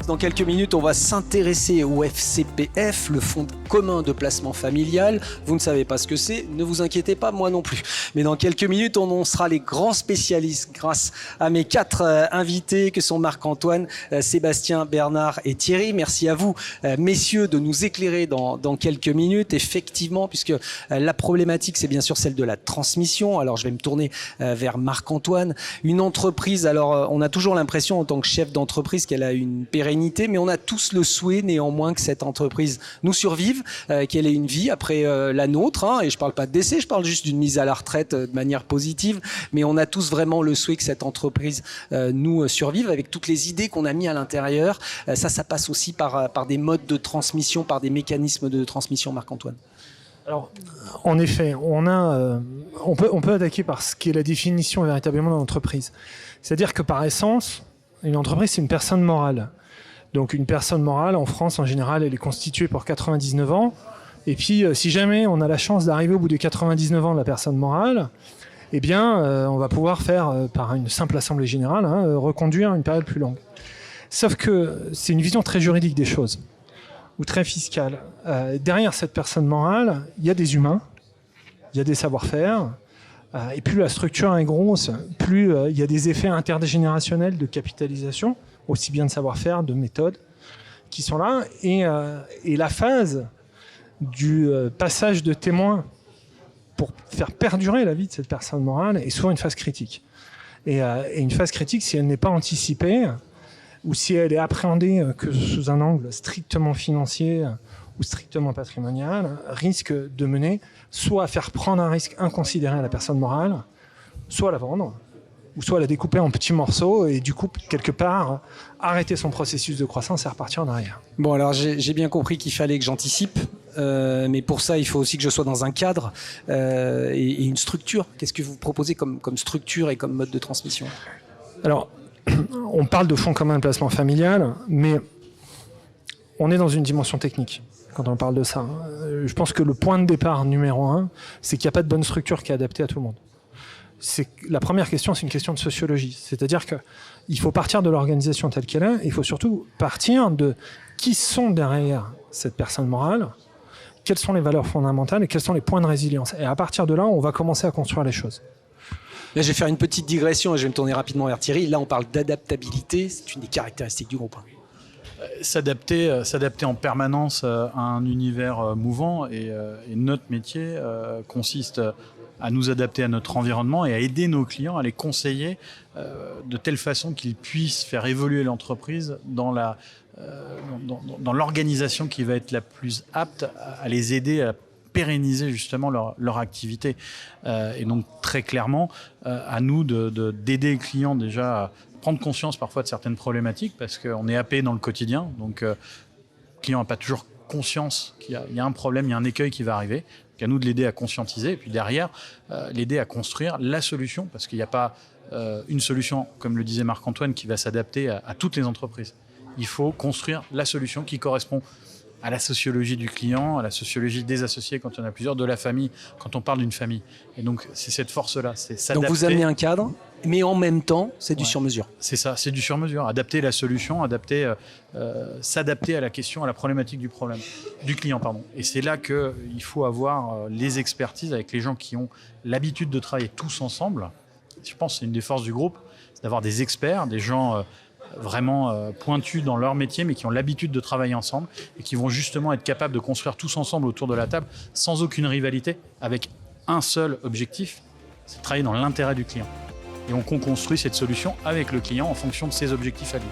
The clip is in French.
Dans quelques minutes, on va s'intéresser au FCPF, le Fonds commun de placement familial. Vous ne savez pas ce que c'est, ne vous inquiétez pas, moi non plus. Mais dans quelques minutes, on sera les grands spécialistes grâce à mes 4 invités que sont Marc-Antoine, Sébastien, Bernard et Thierry. Merci à vous, messieurs, de nous éclairer dans quelques minutes. Effectivement, puisque la problématique, c'est bien sûr celle de la transmission. Alors, je vais me tourner vers Marc-Antoine. Une entreprise, alors on a toujours l'impression en tant que chef d'entreprise qu'elle a une pérennité, mais on a tous le souhait néanmoins que cette entreprise nous survive, qu'elle ait une vie après la nôtre, hein, et je parle pas de décès, je parle juste d'une mise à la retraite de manière positive, mais on a tous vraiment le souhait que cette entreprise nous survive avec toutes les idées qu'on a mis à l'intérieur. Ça passe aussi par des modes de transmission, par des mécanismes de transmission, Marc-Antoine. Alors, en effet, on peut attaquer par ce qui est la définition véritablement d'une entreprise. C'est-à-dire que par essence, une entreprise, c'est une personne morale. Donc une personne morale, en France, en général, elle est constituée pour 99 ans. Et puis, si jamais on a la chance d'arriver au bout de 99 ans de la personne morale, eh bien, on va pouvoir faire, par une simple assemblée générale, reconduire une période plus longue. Sauf que c'est une vision très juridique des choses, ou très fiscale. Derrière cette personne morale, il y a des humains, il y a des savoir-faire, et plus la structure est grosse, plus il y a des effets intergénérationnels de capitalisation, aussi bien de savoir-faire, de méthodes, qui sont là. Et la phase du passage de témoin pour faire perdurer la vie de cette personne morale est souvent une phase critique. Et une phase critique, si elle n'est pas anticipée, ou si elle est appréhendée que sous un angle strictement financier ou strictement patrimonial, risque de mener soit à faire prendre un risque inconsidéré à la personne morale, soit à la vendre, ou soit à la découper en petits morceaux et du coup, quelque part, arrêter son processus de croissance et repartir en arrière. Bon, alors j'ai bien compris qu'il fallait que j'anticipe, mais pour ça, il faut aussi que je sois dans un cadre et une structure. Qu'est-ce que vous proposez comme structure et comme mode de transmission ? Alors, on parle de fonds commun de placement familial, mais on est dans une dimension technique quand on parle de ça. Je pense que le point de départ numéro 1, c'est qu'il n'y a pas de bonne structure qui est adaptée à tout le monde. La première question, c'est une question de sociologie. C'est-à-dire qu'il faut partir de l'organisation telle qu'elle est, et il faut surtout partir de qui sont derrière cette personne morale, quelles sont les valeurs fondamentales et quels sont les points de résilience. Et à partir de là, on va commencer à construire les choses. Là, je vais faire une petite digression et je vais me tourner rapidement vers Thierry. Là, on parle d'adaptabilité. C'est une des caractéristiques du groupe. S'adapter en permanence à un univers mouvant et notre métier consiste à nous adapter à notre environnement et à aider nos clients, à les conseiller de telle façon qu'ils puissent faire évoluer l'entreprise dans l'organisation qui va être la plus apte à les aider à pérenniser justement leur activité. Et donc très clairement, à nous d'aider les clients déjà à prendre conscience parfois de certaines problématiques parce qu'on est happé dans le quotidien. Donc le client n'a pas toujours conscience qu'il y a un problème, il y a un écueil qui va arriver. Donc à nous de l'aider à conscientiser et puis derrière, l'aider à construire la solution parce qu'il n'y a pas une solution, comme le disait Marc-Antoine, qui va s'adapter à toutes les entreprises. Il faut construire la solution qui correspond à la sociologie du client, à la sociologie des associés quand il y en a plusieurs, de la famille, quand on parle d'une famille. Et donc, c'est cette force-là, c'est s'adapter. Donc, vous amenez un cadre, mais en même temps, c'est du sur-mesure. C'est ça, c'est du sur-mesure. Adapter la solution, s'adapter à la question, à la problématique du client. Et c'est là qu'il faut avoir les expertises avec les gens qui ont l'habitude de travailler tous ensemble. Je pense que c'est une des forces du groupe, c'est d'avoir des experts, des gens vraiment pointus dans leur métier, mais qui ont l'habitude de travailler ensemble et qui vont justement être capables de construire tous ensemble autour de la table, sans aucune rivalité, avec un seul objectif, c'est de travailler dans l'intérêt du client. Et on construit cette solution avec le client en fonction de ses objectifs à lui.